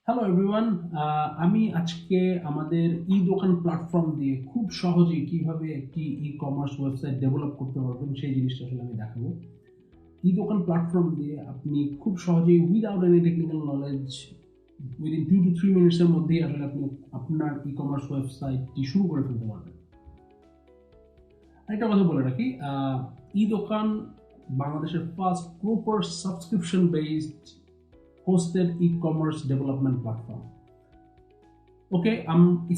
Hello everyone, আমি আজকে আমাদের ই-দোকান প্ল্যাটফর্ম দিয়ে খুব সহজেই কিভাবে একটি ই-কমার্স ওয়েবসাইট ডেভেলপ করতে পারবেন সেই জিনিসটা আসলে আমি দেখাবো। ই-দোকান প্ল্যাটফর্ম দিয়ে আপনি খুব সহজেই without any technical knowledge within 2 to 3 মিনিটসের মধ্যেই আসলে আপনি আপনার ই-কমার্স ওয়েবসাইটটি শুরু করে ফেলতে পারবেন। আরেকটা কথা বলে রাখি, ই-দোকান বাংলাদেশের first proper subscription based hosted ecommerce development platform. Okay,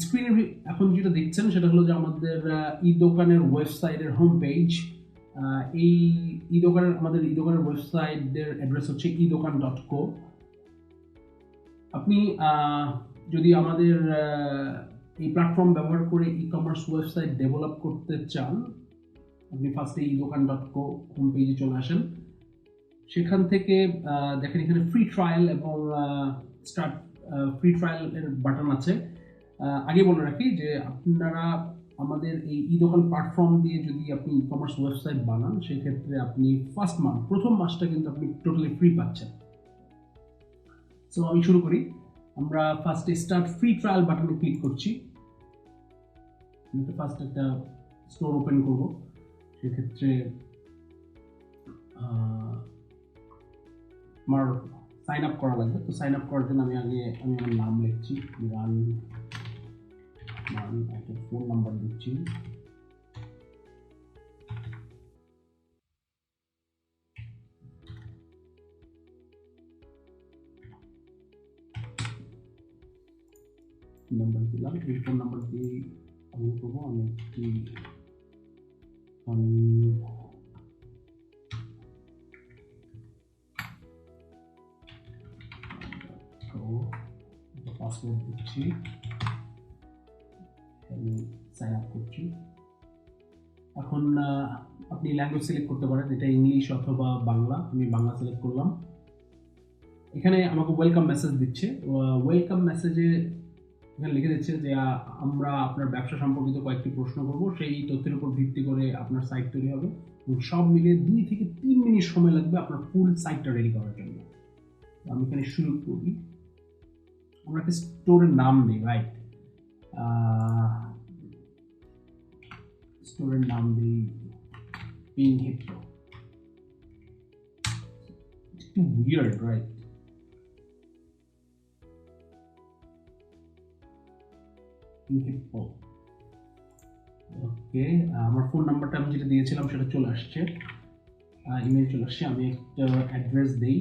স্ক্রিনে এখন যেটা দেখছেন সেটা হলো যে আমাদের ই-দোকানের ওয়েবসাইটের হোম পেজ। এই আমাদের ই-দোকানের ওয়েবসাইটের অ্যাড্রেস হচ্ছে edokan.co। আপনি যদি আমাদের এই প্ল্যাটফর্ম ব্যবহার করে ই-কমার্স ওয়েবসাইট ডেভেলপ করতে চান, আপনি ফার্স্টে edokan.co হোম পেজে চলে আসেন। সেখান থেকে দেখেন এখানে ফ্রি ট্রায়াল এবং স্টার্ট ফ্রি ট্রায়ালের বাটন আছে। আগে বলে রাখি যে আপনারা আমাদের এই ই-দোকান প্ল্যাটফর্ম দিয়ে যদি আপনি ই-কমার্স ওয়েবসাইট বানান, সেক্ষেত্রে আপনি প্রথম মাসটা কিন্তু আপনি টোটালি ফ্রি পাচ্ছেন। সো আমি শুরু করি। আমরা ফার্স্টে স্টার্ট ফ্রি ট্রায়াল বাটনে ক্লিক করছি। ফার্স্ট একটা স্টোর ওপেন করব। সেক্ষেত্রে আমার সাইন আপ করা লাগবে। তো সাইন আপ করার জন্য আমি আমার নাম লিখছি, একটা ফোন নাম্বার দিচ্ছি। নাম্বার দিলাম, এই ফোন নাম্বার দিয়ে আমি করবো। আমি একটি পাসওয়ার্ড দিচ্ছি, আমি সাইন আপ করছি। এখন আপনি ল্যাঙ্গুয়েজ সিলেক্ট করতে পারেন, এটা ইংলিশ অথবা বাংলা। আমি বাংলা সিলেক্ট করলাম। এখানে আমাকে ওয়েলকাম মেসেজ দিচ্ছে। ওয়েলকাম মেসেজে এখানে লিখে দিচ্ছে যে আমরা আপনার ব্যবসা সম্পর্কিত কয়েকটি প্রশ্ন করব, সেই তথ্যের উপর ভিত্তি করে আপনার সাইট তৈরি হবে এবং সব মিলিয়ে 2 থেকে 3 মিনিট সময় লাগবে আপনার ফুল সাইটটা রেডি করার জন্য। আমি এখানে শুরু করি। আমরা একটা স্টোরের নাম দিই, রাইট? স্টোরের নাম দিই পিং হিপ্পো। একটু weird, right? Ping hippo. Okay, আমার ফোন নাম্বারটা আমি যেটা দিয়েছিলাম সেটা চলে আসছে, ইমেল চলে আসছে। আমি একটা অ্যাড্রেস দিই,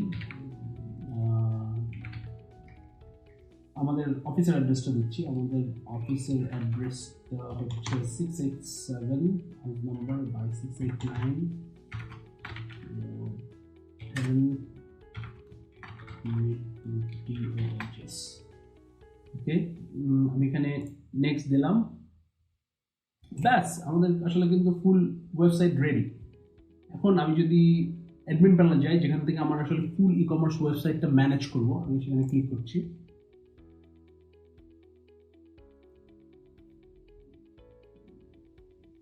আমাদের অফিসের অ্যাড্রেসটা দিচ্ছি। আমাদের অফিসের অ্যাড্রেসটা হচ্ছে 687 হাউস নাম্বার বাই 689 ওকে, আমি এখানে নেক্সট দিলাম। ব্যাস, আমাদের আসলে কিন্তু ফুল ওয়েবসাইট রেডি। এখন আমি যদি অ্যাডমিন প্যানেলে যাই, যেখান থেকে আমার আসলে ফুল ই কমার্স ওয়েবসাইটটা ম্যানেজ করব, আমি সেখানে ক্লিক করছি।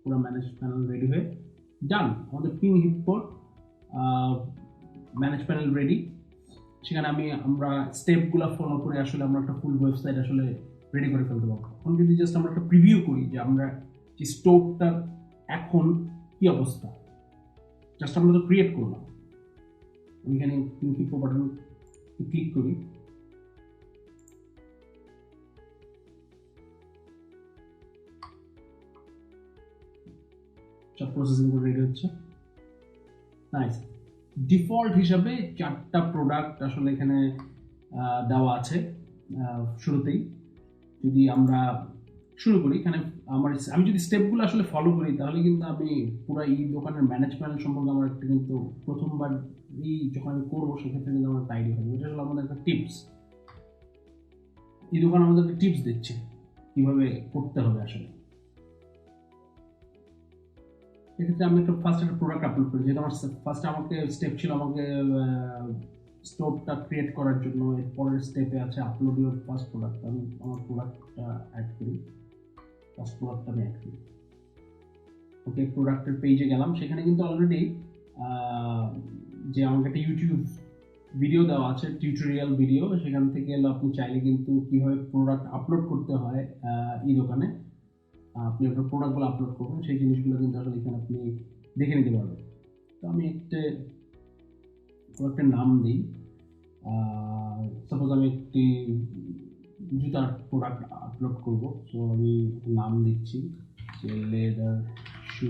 পুরো ম্যানেজ প্যানেল রেডি হয়ে ডান। আমাদের পিং হিপ্পোর ম্যানেজ প্যানেল রেডি। সেখানে আমরা স্টেপগুলো ফলো করে আসলে আমরা একটা ফুল ওয়েবসাইট আসলে রেডি করে ফেলতে পারবো। এখন যদি জাস্ট আমরা একটা প্রিভিউ করি যে আমরা যে স্টোরটার এখন কি অবস্থা, জাস্ট আমরা তো ক্রিয়েট করলাম। আমি এখানে পিং হিপ্পো বাটন ক্লিক করি। সব প্রসেসিং করে রেডি হচ্ছে। নাইস। ডিফল্ট হিসাবে 4টা প্রোডাক্ট আসলে এখানে দেওয়া আছে শুরুতেই। যদি আমরা শুরু করি, এখানে আমি যদি স্টেপগুলো আসলে ফলো করি, তাহলে কিন্তু আমি পুরো এই দোকানের ম্যানেজমেন্ট সম্পর্কে আমার একটা কিন্তু প্রথমবার যখন আমি করবো, সেক্ষেত্রে কিন্তু আমার একটা আইডিয়া হবে। এটা হলো আমাদের একটা টিপস। এই দোকান আমাদের একটা টিপস দিচ্ছে কিভাবে করতে হবে আসলে। সেক্ষেত্রে আমি ফার্স্ট একটা প্রোডাক্ট আপলোড করি, যেহেতু আমার ফার্স্ট আমাকে স্টেপ ছিল আমাকে স্টোরটা ক্রিয়েট করার জন্য। এর পরের স্টেপে আছে আপলোড ইউর ফার্স্ট প্রোডাক্ট। আমি আমার প্রোডাক্টটা অ্যাড করি, ফার্স্ট প্রোডাক্টটা আমি অ্যাড করি। ওকে, প্রোডাক্টের পেজে গেলাম। সেখানে কিন্তু অলরেডি যে আমাকে একটা ইউটিউব ভিডিও দেওয়া আছে, টিউটোরিয়াল ভিডিও, সেখান থেকে আপনি চাইলে কিন্তু কীভাবে প্রোডাক্ট আপলোড করতে হয় eDokan-এ, আপনি আপনার প্রোডাক্টগুলো আপলোড করবেন, সেই জিনিসগুলো কিন্তু আসলে এখানে আপনি দেখে নিতে পারবেন। তো আমি একটা প্রোডাক্টের নাম দিই, সাপোজ আমি একটি জুতার প্রোডাক্ট আপলোড করব, সো আমি নাম দিচ্ছি যে লেদার শু।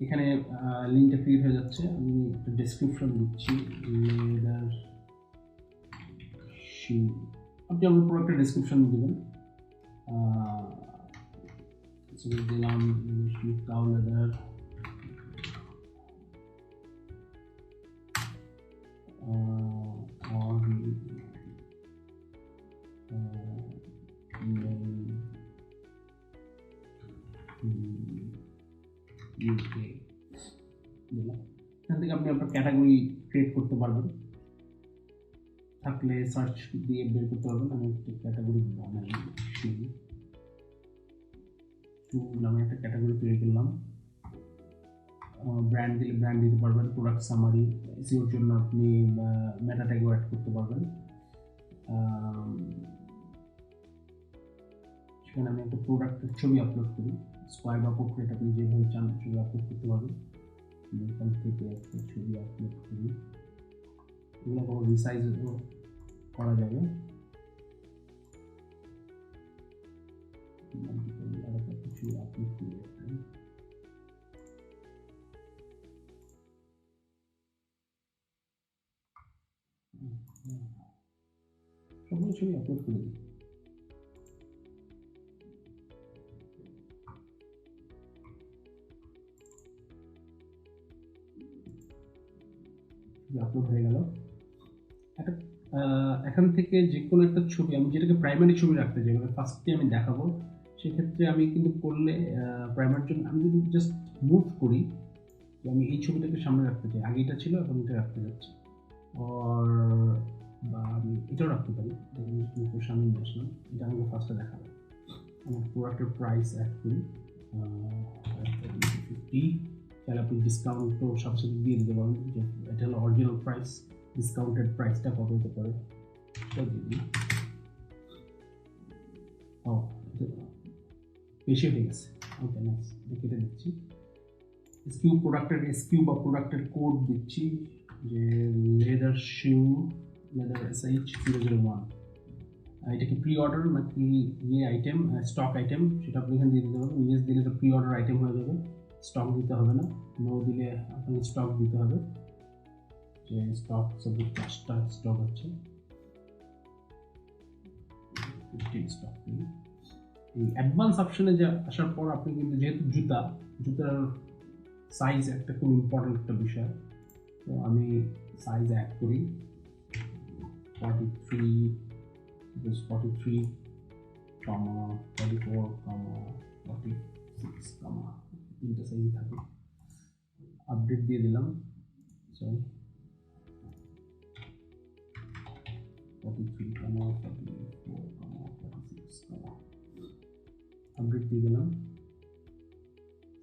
এখানে লিঙ্কটা ক্রিয়েট হয়ে যাচ্ছে, আমি একটা ডেসক্রিপশন দিচ্ছি লেদার শু। আপনি আপনার প্রোডাক্টের ডেসক্রিপশন দেবেন, দিলাম কাউ লেদার, ইউকে দিলাম। এখান থেকে আপনি আপনার ক্যাটাগরি ক্রিয়েট করতে পারবেন, থাকলে সার্চ দিয়ে বের করতে পারবেন। আমি একটা ক্যাটাগরি বানাই, শু নামে একটা ক্যাটাগরি তৈরি করলাম। ব্র্যান্ড দিলে ব্র্যান্ড দিতে পারবেন, প্রোডাক্ট সামারি, এসইওর জন্য আপনি মেটা ট্যাগও অ্যাড করতে পারবেন। সেখানে আমি একটা প্রোডাক্টের ছবি আপলোড করি, স্কোয়ার বা পোর্ট্রেট আপনি যেভাবে চান ছবি আপলোড করতে পারবেন। এখান থেকে একটা ছবি আপলোড করি, এগুলো আবার রিসাইজও করা যাবে। কিছু আপলোড করি, সবগুলো ছবি আপলোড করে দিই। আপলোড হয়ে গেল। এখান থেকে যে কোনো একটা ছবি আমি যেটাকে প্রাইমারি ছবি রাখতে চাই, মানে ফার্স্টে আমি দেখাবো, সেক্ষেত্রে আমি কিন্তু করলে প্রাইমারির জন্য আমি যদি জাস্ট মুভ করি, আমি এই ছবিটাকে সামনে রাখতে চাই, আগে এটা ছিল এখন এটা রাখতে যাচ্ছি, আর বা আমি এটাও রাখতে পারি, সামনে নিয়ে আসলাম, এটা আমাকে ফার্স্টে দেখাবো। আমার প্রোডাক্টের প্রাইস অ্যাড করি 50, তাহলে আপনি ডিসকাউন্টও সাথে সাথে দিয়ে দিতে পারেন, যে এটা হলো অরিজিনাল প্রাইস, ডিসকাউন্টেড প্রাইসটা কত হতে পারে সেটা দিয়ে দিই। ও বেশি হয়ে গেছে, ওকে নাইস, কেটে দিচ্ছি। এসকিউ বা প্রোডাক্টের কোড দিচ্ছি, যে লেদার শু, লেদার SH 001। এটা কি প্রি অর্ডার নাকি ইয়ে আইটেম, স্টক আইটেম, সেটা আপনি এখানে দিয়ে দিতে পারবেন। ইয়েস দিলে তো প্রি অর্ডার আইটেম হয়ে যাবে, স্টক দিতে হবে না। নো দিলে আপনি স্টক দিতে হবে, যে স্টক সব 5টা স্টক হচ্ছে, 15 স্টক। এই অ্যাডভান্স অপশনে যে আসার পর আপনি কিন্তু, যেহেতু জুতার সাইজ একটা খুব ইম্পর্টেন্ট একটা বিষয়, তো আমি সাইজ অ্যাড করি 43, 44, 44, 46, তিনটা সাইজ থাকে। আপডেট দিয়ে দিলাম, সরি 43, 44, 46, আপডেট দিয়ে দিলাম,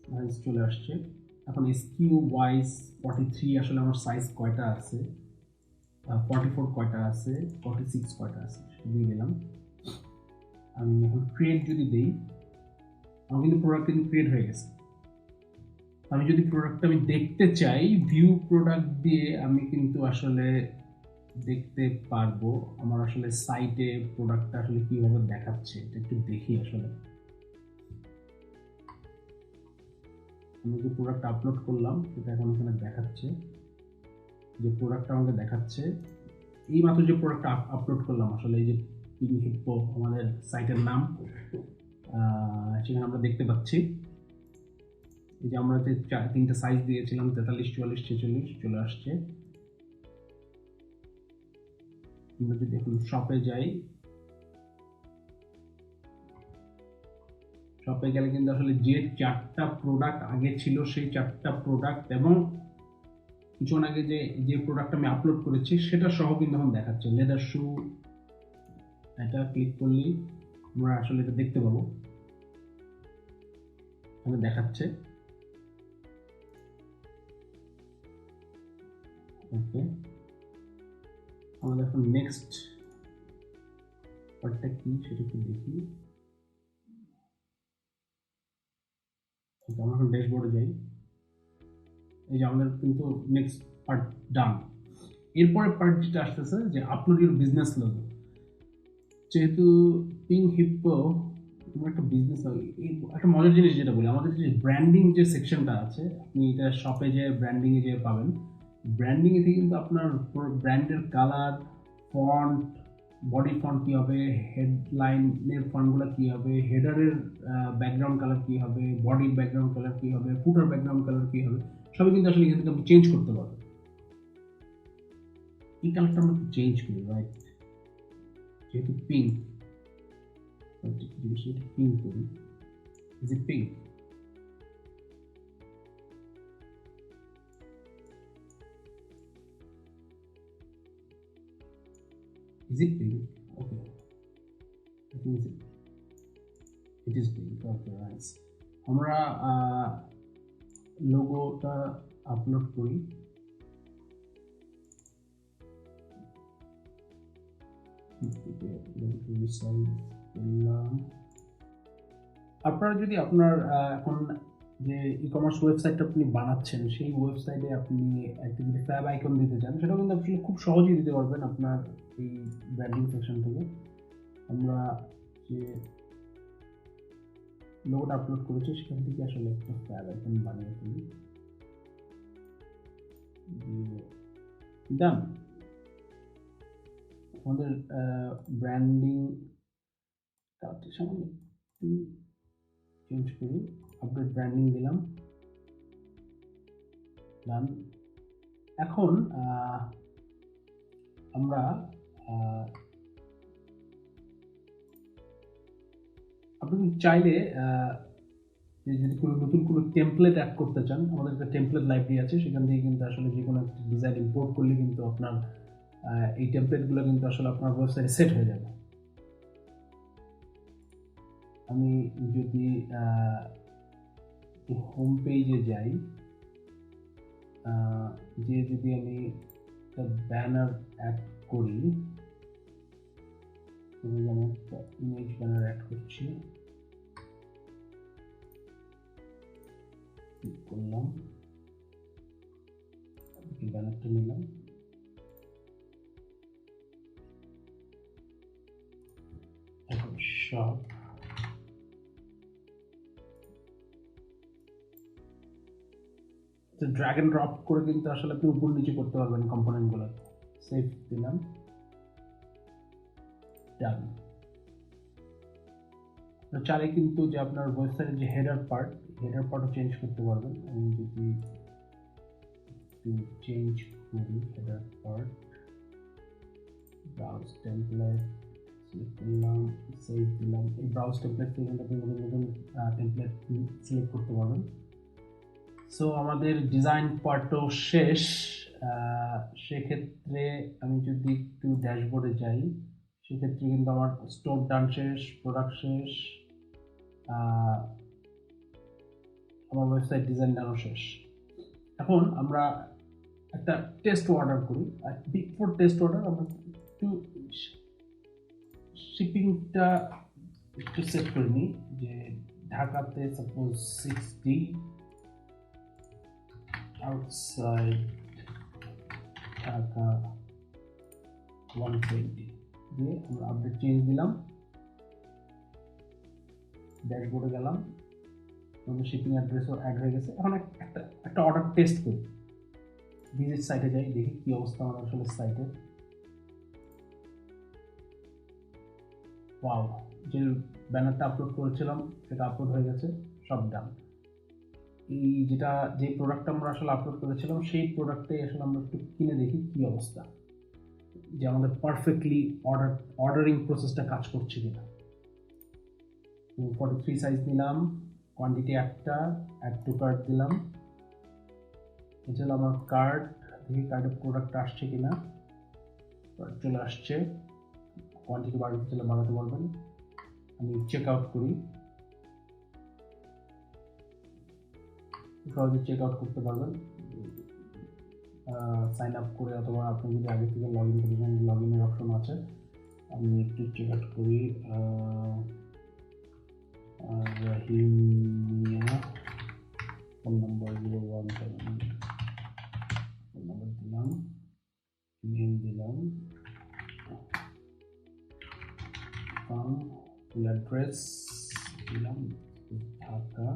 সাইজ চলে আসছে। এখন SKU ওয়াইজ 43 আসলে আমার সাইজ কয়টা আছে, 44 কয়টা আছে, 46 কয়টা আছে সেটা দিয়ে দিলাম। আমি এখন ক্রিয়েট যদি দিই, আমার কিন্তু প্রোডাক্ট কিন্তু ক্রিয়েট হয়ে গেছে। আমি যদি প্রোডাক্টটা আমি দেখতে চাই, ভিউ প্রোডাক্ট দিয়ে আমি কিন্তু আসলে দেখতে পারবো আমার আসলে সাইটে প্রোডাক্টটা আসলে কিভাবে দেখাচ্ছে, এটা একটু দেখি। আসলে আমি যে প্রোডাক্ট আপলোড করলাম সেটা এখন এখানে দেখাচ্ছে, যে প্রোডাক্টটা আমাকে দেখাচ্ছে। এই মাত্র যে প্রোডাক্টটা আপলোড করলাম, আসলে এই যে পিং হিপ্পো আমাদের সাইটের নাম, সেখানে আমরা দেখতে পাচ্ছি এই যে আমরা যে তিনটা সাইজ দিয়েছিলাম 43, 44, 46 চলে আসছে। আমরা যদি এখন শপে যাই, শপে গেলে কিন্তু আসলে যে 4টা প্রোডাক্ট আগে ছিল সেই 4টা প্রোডাক্ট এবং কিছুক্ষণ আগে যে প্রোডাক্ট আমি আপলোড করেছি সেটা সহ কিন্তু এখন দেখাচ্ছে। লেদার শু, এটা ক্লিক করলেই আমরা আসলে এটা দেখতে পাবো, এখানে দেখাচ্ছে। ওকে, আমাদের এখন নেক্সট পার্টটা কি সেটা একটু দেখি। আমরা এখন ড্যাশবোর্ডে যাই। এই যে আমাদের কিন্তু নেক্সট পার্ট ডান। এরপরে পার্ট যেটা আসতেছে যে আপলোড ইউর বিজনেস লোগো। যেহেতু পিং হিপ্পো একটা বিজনেস, একটা মজার জিনিস যেটা বলি, আমাদের যে ব্র্যান্ডিং যে সেকশনটা আছে, আপনি এটা শপে যে ব্র্যান্ডিং এ যে পাবেন, ব্র্যান্ডিং এ থেকে কিন্তু আপনার ব্র্যান্ডের কালার, ফন্ট, বডি ফন্ট কী হবে, হেডলাইনের ফন্টগুলো কী হবে, হেডারের ব্যাকগ্রাউন্ড কালার কী হবে, বডির ব্যাকগ্রাউন্ড কালার কী হবে, ফুটার ব্যাকগ্রাউন্ড কালার কী হবে, সবই কিন্তু আসলে এখান থেকে আপনি চেঞ্জ করতে পারবেন। এই কালারটা আমরা চেঞ্জ করি, রাইট? যেহেতু পিঙ্ক, পিঙ্ক করি। Is it pink? Is it pink? Okay. I think it is pink. Okay, nice. আমরা লোগোটা আপলোড করি। আপনারা যদি আপনার এখন যে ই-কমার্স ওয়েবসাইটটা আপনি বানাচ্ছেন, সেই ওয়েবসাইটে আপনি একটা যদি ফ্যাব আইকন দিতে চান, সেটাও কিন্তু আপনি খুব সহজেই দিতে পারবেন আপনার এই ব্র্যান্ডিং সেকশন থেকে। আমরা যে লোগোটা আপলোড করেছি সেখান থেকে আসলে একটা ফ্যাব আইকন বানিয়ে ফেলি। ডান। আমাদের ব্র্যান্ডিং সামান্য চেঞ্জ করি, আপডেট ব্র্যান্ডিং দিলাম, ডান। এখন আমরা আপনি চাইলে যদি কোনো নতুন কোনো টেমপ্লেট অ্যাড করতে চান, আমাদের একটা টেমপ্লেট লাইব্রেরি আছে, সেখান থেকে কিন্তু আসলে যে কোনো একটা ডিজাইন ইম্পোর্ট করলে কিন্তু আপনার এই টেমপ্লেটগুলো কিন্তু আসলে আপনার ওয়েবসাইটে সেট হয়ে যাবে। আমি যদি হোম পেজে যাই, যদি আমি একটা ব্যানার অ্যাড করি, আমি একটা ইমেজ ব্যানার অ্যাড করছি, ক্লিক করলাম, ব্যানারটা নিলাম, এখন শপ, ড্র্যাগ এন্ড ড্রপ করে কিন্তু আসলে আপনি উপর নিচে করতে পারবেন কম্পোনেন্টগুলো। সেভ দিলাম, ডান। চাইলে কিন্তু যে আপনার ওয়েবসাইটের যে হেডার পার্টও চেঞ্জ করতে পারবেন। আমি যদি একটু চেঞ্জ করি header part, browse template select করলাম, সেভ দিলাম। এই ব্রাউজ টেমপ্লেট থেকে কিন্তু আপনি নতুন নতুন টেমপ্লেট সিলেক্ট করতে পারবেন। সো আমাদের ডিজাইন পার্টও শেষ। সেক্ষেত্রে আমি যদি একটু ড্যাশবোর্ডে যাই, সেক্ষেত্রে কিন্তু আমার স্টোর ডান শেষ, প্রোডাক্ট শেষ, আমার ওয়েবসাইট ডিজাইন ডানও শেষ। এখন আমরা একটা টেস্ট অর্ডার করি। আর বিফোর টেস্ট অর্ডার আমরা একটু শিপিংটা একটু সেট করে নিই, যে ঢাকাতে সাপোজ 60, আউটসাইড ঢাকা 120 দিয়ে আমরা আপডেট চেঞ্জ দিলাম, ড্যাশবোর্ডে গেলাম, আমাদের শিপিং অ্যাড্রেসও অ্যাড হয়ে গেছে। এখন একটা অর্ডার টেস্ট করি, ভিজিট সাইটে যাই, দেখি কি অবস্থা আমাদের আসলে সাইটে। ওয়াও, যে ব্যানারটা আপলোড করেছিলাম সেটা আপলোড হয়ে গেছে, সব ডান। এই যে প্রোডাক্টটা আমরা আসলে আপলোড করেছিলাম, সেই প্রোডাক্টে আসলে আমরা একটু কিনে দেখি কি অবস্থা, যে আমাদের পারফেক্টলি অর্ডারিং প্রসেসটা কাজ করছে কিনা। 43 সাইজ নিলাম, কোয়ান্টিটি একটা, অ্যাড টু কার্ট দিলাম, এটা হলো আমার কার্ট, দেখি কার্টের প্রোডাক্ট আসছে কিনা, চলে আসছে। কোয়ান্টিটি বাড়াতে চাইলে বাড়াতে পারবেন। আমি চেক আউট করি, সহজে চেক আউট করতে পারবেন। সাইন আপ করে, অথবা আপনি যদি আগে থেকে লগ ইন করেছেন, লগ ইনের অপশন আছে। আমি একটু চেক আউট করি। রহিম মিয়া, ফোন নম্বর 017, ফোন নম্বর দিলাম, মেল দিলাম, ফুল অ্যাড্রেস দিলাম ঢাকা,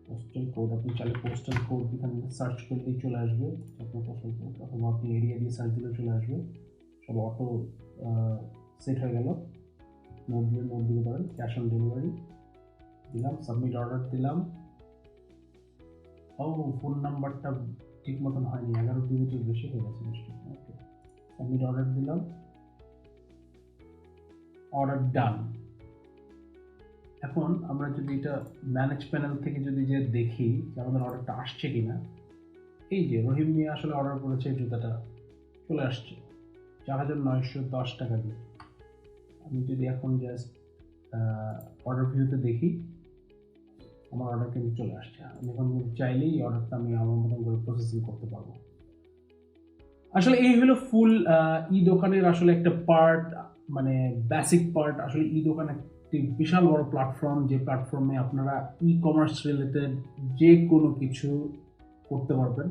পোস্টাল কোড, আপনি চাইলে পোস্টাল কোড এখানে সার্চ করলেই চলে আসবে আপনার পোস্টাল কোড, অথবা আপনি এরিয়া দিয়ে সার্চ দিলে চলে আসবে। সব অটো সেট হয়ে গেল। নোট দিতে পারেন। ক্যাশ অন ডেলিভারি দিলাম, সাবমিট অর্ডার দিলাম। ফোন নাম্বারটা ঠিক মতন হয়নি, 11 ডিজিটের বেশি হয়ে গেছে নিশ্চয়ই। ওকে, সাবমিট অর্ডার দিলাম, অর্ডার ডান। এখন আমরা যদি এটা ম্যানেজ প্যানেল থেকে যদি যে দেখি যে আমাদের অর্ডারটা আসছে কিনা, এই যে রহিম মিয়া আসলে অর্ডার করেছে, এই জুতাটা চলে আসছে 4,910 টাকা দিয়ে। আমি যদি এখন জাস্ট অর্ডার ভিউতে দেখি, আমার অর্ডার কিন্তু চলে আসছে। আমি এখন চাইলেই অর্ডারটা আমি আমার মতন করে প্রসেসিং করতে পারবো। আসলে এই হলো ফুল ই দোকানের আসলে একটা পার্ট, মানে বেসিক পার্ট। আসলে ই দোকান একটি বিশাল বড় প্ল্যাটফর্ম, যে প্ল্যাটফর্মে আপনারা ই কমার্স রিলেটেড যে কোনো কিছু করতে পারবেন।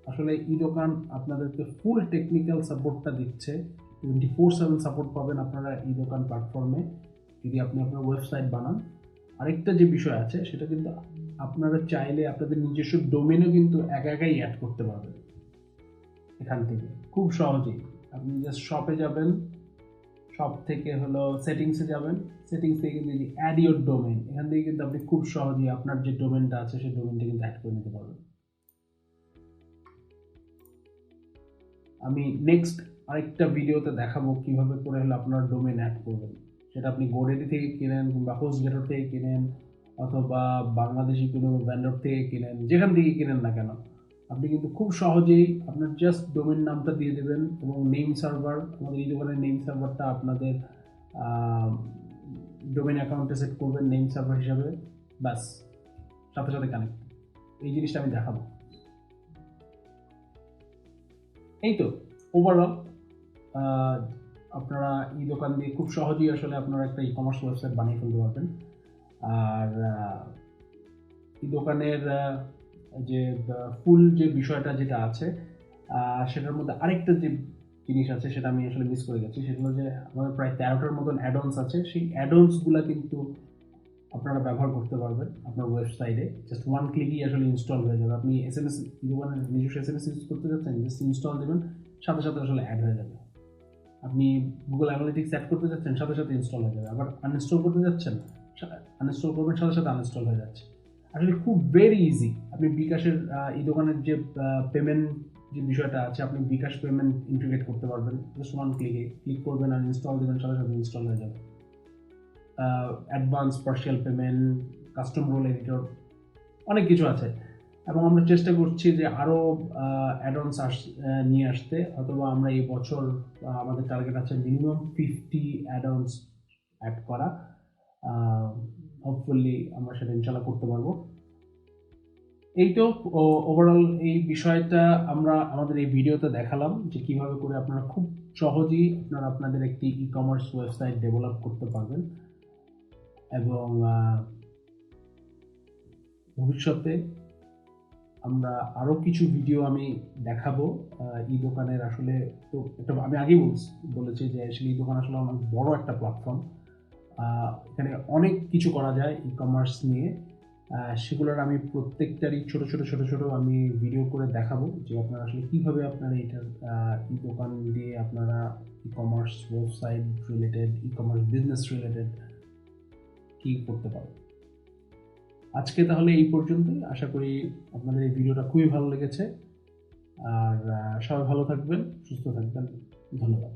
আসলে ই দোকান আপনাদেরকে ফুল টেকনিক্যাল সাপোর্টটা দিচ্ছে, 24/7 সাপোর্ট পাবেন আপনারা ই দোকান প্ল্যাটফর্মে যদি আপনি আপনার ওয়েবসাইট বানান। আরেকটা যে বিষয় আছে সেটা কিন্তু আপনারা চাইলে আপনাদের নিজস্ব ডোমেনও কিন্তু একাই অ্যাড করতে পারবেন এখান থেকে খুব সহজেই। আপনি জাস্ট শপে যাবেন, শপ থেকে হলো সেটিংসে যাবেন, সেটিংস থেকে কিন্তু অ্যাড ইউর ডোমেন, এখান থেকে কিন্তু আপনি খুব সহজেই আপনার যে ডোমেনটা আছে সেই ডোমেনটা কিন্তু অ্যাড করে নিতে পারবেন। আমি নেক্সট আরেকটা ভিডিওতে দেখাবো কিভাবে করে হলো আপনার ডোমেন অ্যাড করবেন। সেটা আপনি গোডেডি থেকে কিনেন, কিংবা হোস্টগেটর থেকে কিনেন, অথবা বাংলাদেশি কোনো ভেন্ডর থেকে কিনেন, যেখান থেকে কিনেন না কেন, আপনি কিন্তু খুব সহজেই আপনার জাস্ট ডোমেন নামটা দিয়ে দেবেন এবং নেম সার্ভার, আমাদের এই দোকানের নেম সার্ভারটা আপনাদের ডোমেন অ্যাকাউন্টে সেট করবেন নেম সার্ভার হিসাবে, ব্যাস সাথে সাথে কানেক্ট। এই জিনিসটা আমি দেখাবো। এই তো ওভারঅল আপনারা ই দোকান দিয়ে খুব সহজেই আসলে আপনারা একটা ই কমার্স ওয়েবসাইট বানিয়ে ফেলতে পারবেন। আর ই দোকানের যে ফুল যে বিষয়টা যেটা আছে সেটার মধ্যে আরেকটা যে জিনিস আছে সেটা আমি আসলে মিস করে গেছি, সেটা হলো যে আমাদের প্রায় 13টার মতন অ্যাডঅনস আছে। সেই অ্যাডঅনসগুলো কিন্তু আপনারা ব্যবহার করতে পারবেন আপনার ওয়েবসাইটে, জাস্ট ওয়ান ক্লিকই আসলে ইনস্টল হয়ে যাবে। আপনি SMS দোকানের নিজস্ব SMS ইউজ করতে যাচ্ছেন, জাস্ট ইনস্টল দেবেন, সাথে সাথে আসলে অ্যাড হয়ে যাবে। আপনি গুগল অ্যানালিটিক্স অ্যাড করতে যাচ্ছেন, সাথে সাথে ইনস্টল হয়ে যাবে। আবার আনইনস্টল করতে যাচ্ছেন, আনইনস্টল করবেন, সাথে সাথে আনইনস্টল হয়ে যাচ্ছে। আসলে খুব ভেরি ইজি। আপনি বিকাশের এই দোকানের যে পেমেন্ট যে বিষয়টা আছে, আপনি বিকাশ পেমেন্ট ইন্টিগ্রেট করতে পারবেন, জাস্ট ওয়ান ক্লিক করবেন আর ইনস্টল দেবেন, সাথে সাথে ইনস্টল হয়ে যাবে। Advance partial payment, custom role editor, অনেক কিছু আছে। এবং আমরা চেষ্টা করছি যে আরও অ্যাডঅনস নিয়ে আসতে, অথবা আমরা এই বছর আমাদের টার্গেট আছে মিনিমাম 50 অ্যাডঅনস অ্যাড করা। হোপফুলি আমরা সেটা ইনশাল্লাহ করতে পারবো। এই তো ওভারঅল এই বিষয়টা আমরা আমাদের এই ভিডিওতে দেখালাম যে কিভাবে করে আপনারা খুব সহজেই আপনাদের একটি ই কমার্স ওয়েবসাইট ডেভেলপ করতে পারবেন। এবং ভবিষ্যতে আমরা আরও কিছু ভিডিও আমি দেখাবো ই দোকানের। আসলে তো একটা আমি আগেই বলেছি যে আসলে ই দোকান আসলে অনেক বড় একটা প্ল্যাটফর্ম, এখানে অনেক কিছু করা যায় ই কমার্স নিয়ে। সেগুলোর আমি প্রত্যেকটারই ছোট ছোট আমি ভিডিও করে দেখাবো যে আপনারা আসলে কীভাবে আপনারা এটার ই দোকান দিয়ে আপনারা ecommerce website related, ecommerce business related কী করতে পারেন। আজকে তাহলে এই পর্যন্তই। আশা করি আপনাদের এই ভিডিওটা খুবই ভালো লেগেছে। আর সবাই ভালো থাকবেন, সুস্থ থাকবেন। ধন্যবাদ।